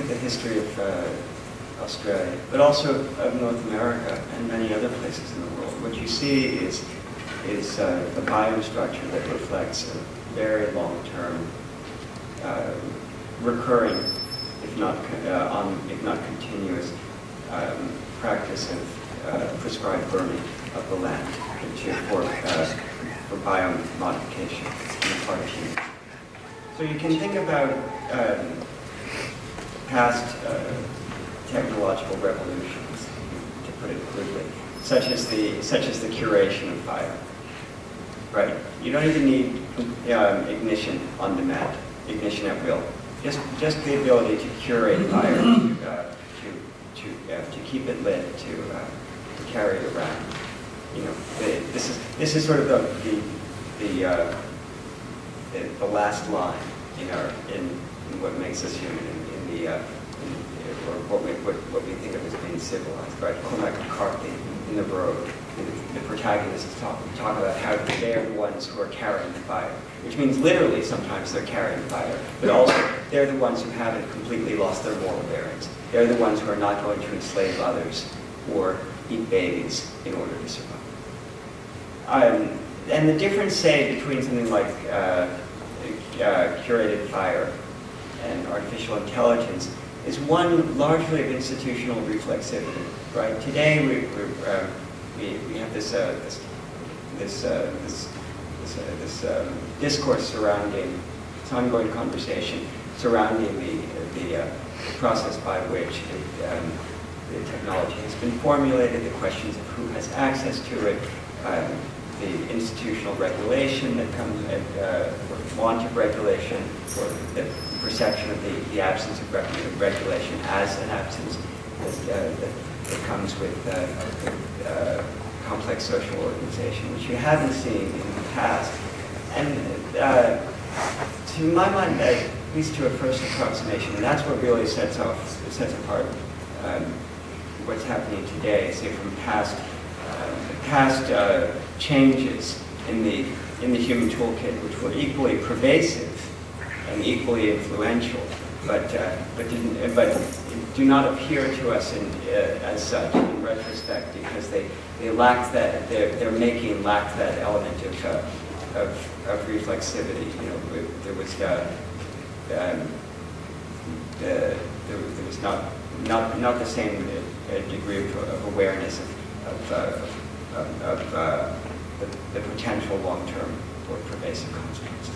the history of Australia, but also of North America and many other places in the world, what you see is a biostructure that reflects a very long-term, recurring, if not continuous, practice of prescribed burning of the land for biomodification on the part of humans. So you can think about past technological revolutions, to put it crudely, such as the curation of fire. Right? You don't even need ignition on demand, ignition at will. Just the ability to curate fire, to keep it lit, to carry it around. You know, this is sort of the last line in what makes us human, or what we think of as being civilized, right? Cormac McCarthy in The Brogue, the protagonists talk about how they're the ones who are carrying the fire, which means literally sometimes they're carrying fire, but also they're the ones who haven't completely lost their moral bearings. They're the ones who are not going to enslave others or eat babies in order to survive. And the difference, say, between something like curated fire and artificial intelligence is one largely of institutional reflexivity, right? Today we have this discourse surrounding, this ongoing conversation surrounding the process by which the technology has been formulated, the questions of who has access to it, the institutional regulation that comes, or want of regulation, or the perception of the absence of regulation as an absence that comes with complex social organization, which you haven't seen in the past. And to my mind, at least to a first approximation, and that's what really sets apart what's happening today, say from past changes in the human toolkit, which were equally pervasive and equally influential, but do not appear to us as such in retrospect, because they lack that, their making lacked that element of reflexivity. You know, there was not the same degree of awareness of the potential long-term or pervasive consequences.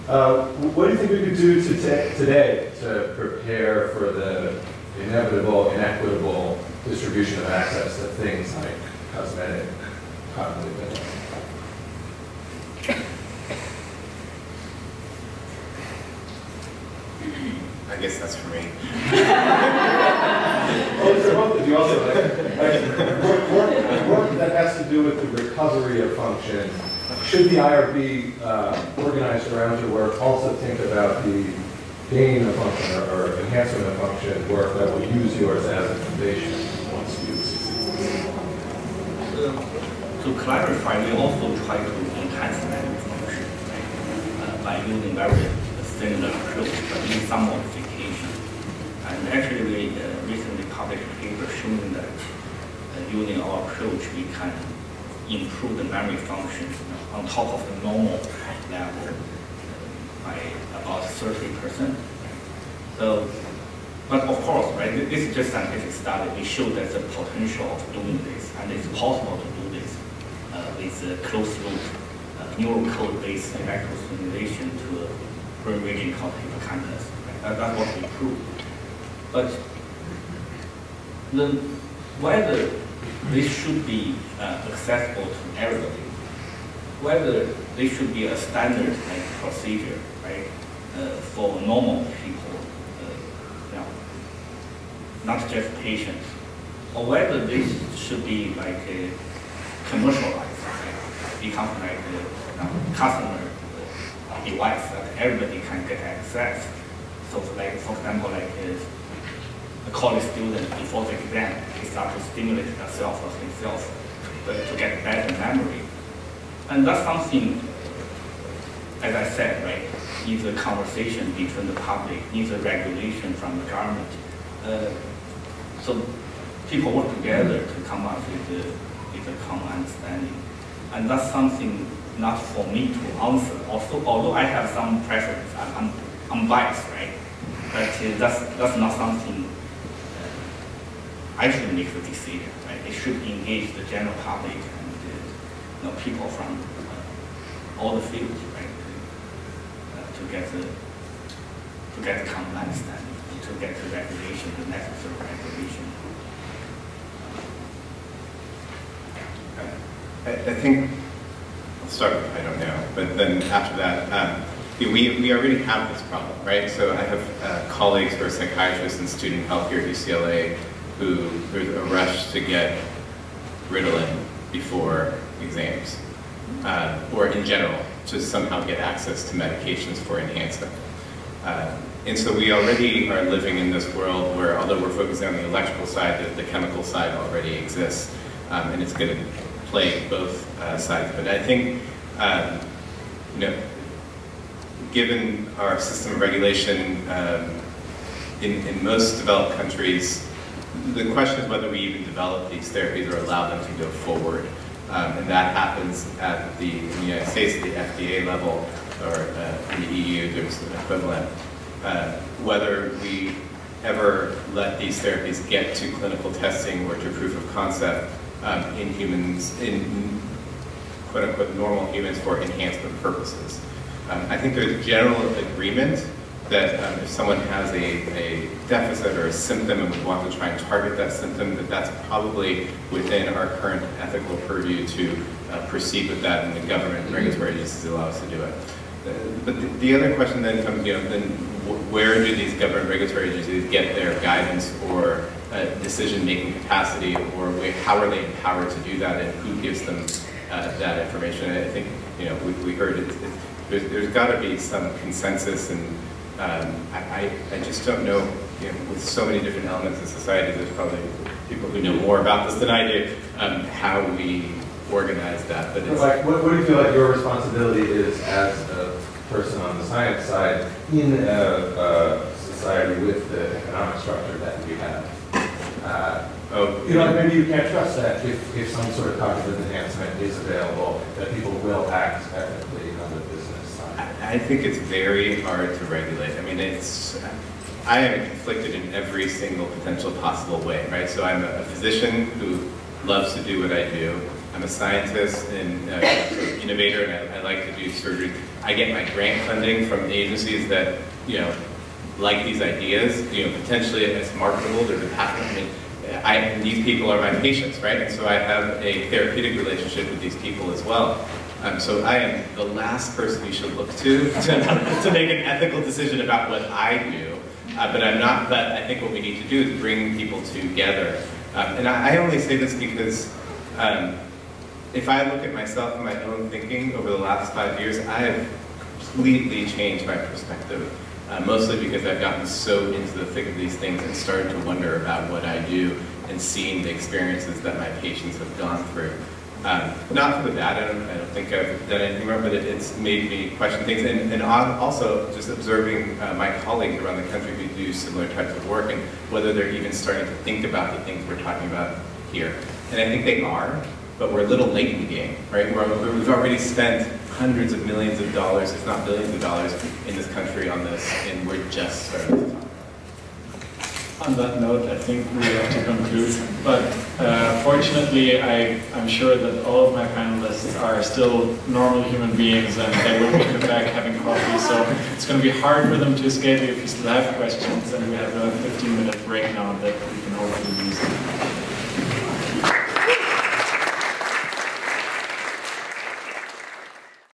What do you think we could do today to prepare for the inevitable, inequitable distribution of access to things like cosmetic cognitive benefits? I guess that's for me. Well, for both of you also, work that has to do with the recovery of function. Should the IRB organized around your work also think about the gain of function or enhancement of function work that will use yours as a foundation once you succeed? To clarify, we also try to enhance memory function, right? By using very similar approach, but in some modification. And actually, we recently published a paper showing that using our approach, we can improve the memory function on top of the normal level by about 30%. So, but of course, right, this is just scientific study. We show there's a potential of doing this, and it's possible to do this with closed-loop neural code-based electrostimulation to a brain region called hippocampus. Right? That's what we proved. But whether this should be accessible to everybody, whether this should be a standard procedure, right, for normal people, not just patients, or whether this should be commercialized, right, becomes like a customer device that everybody can get access. So, like for example, a college student before the exam, they start to stimulate themselves or himself to get better memory. And that's something, as I said, right, needs a conversation between the public, needs a regulation from the government. So people work together to come up with a common understanding. And that's something not for me to answer. Also, although I have some preference, I'm biased, right? But that's not something I should make the decision, right? It should engage the general public and people from all the fields, right? To get the common understanding, to get the regulation, the necessary regulation. I think I'll start with I don't know, but then after that, we already have this problem, right? So I have colleagues who are psychiatrists and student health here at UCLA who there's a rush to get Ritalin before exams, or in general, to somehow get access to medications for enhancement. And so we already are living in this world where, although we're focusing on the electrical side, the chemical side already exists, and it's going to play both sides. But I think, given our system of regulation in most developed countries, the question is whether we even develop these therapies or allow them to go forward. And that happens in the United States at the FDA level, or in the EU, there's an equivalent. Whether we ever let these therapies get to clinical testing or to proof of concept in humans, in quote-unquote normal humans for enhancement purposes. I think there's general agreement that if someone has a deficit or a symptom and we want to try and target that symptom, that's probably within our current ethical purview to proceed with that, and the government and regulatory agencies allow us to do it. But the other question then comes, then where do these government regulatory agencies get their guidance or decision-making capacity, or how are they empowered to do that, and who gives them that information? And I think we heard there's got to be some consensus, and I just don't know. With so many different elements in society, there's probably people who know more about this than I do. How we organize that, but it's what do you feel like your responsibility is as a person on the science side in a society with the economic structure that we have? Maybe you can't trust that if some sort of cognitive enhancement is available, that people will act ethically on the business side. I think it's very hard to regulate. I mean, I am conflicted in every single potential possible way, right? So I'm a physician who loves to do what I do. I'm a scientist and innovator, and I like to do surgery. I get my grant funding from agencies that, like these ideas, potentially it's marketable, there's a patent. I mean, these people are my patients, right? And so I have a therapeutic relationship with these people as well. So I am the last person you should look to make an ethical decision about what I do. But I think what we need to do is bring people together. And I only say this because if I look at myself and my own thinking over the last 5 years, I have completely changed my perspective. Mostly because I've gotten so into the thick of these things and started to wonder about what I do and seeing the experiences that my patients have gone through. Not for the bad, I don't think I've done anything wrong, but it's made me question things. And also just observing my colleagues around the country who do similar types of work and whether they're even starting to think about the things we're talking about here. And I think they are, but we're a little late in the game, right? We've already spent hundreds of millions of dollars, if not billions of dollars, in this country on this, and we're just starting to talk about it. On that note, I think we have to conclude, but fortunately, I'm sure that all of my panelists are still normal human beings, and they will be in the back having coffee, so it's going to be hard for them to escape if you still have questions, and we have a 15-minute break now that we can hopefully use.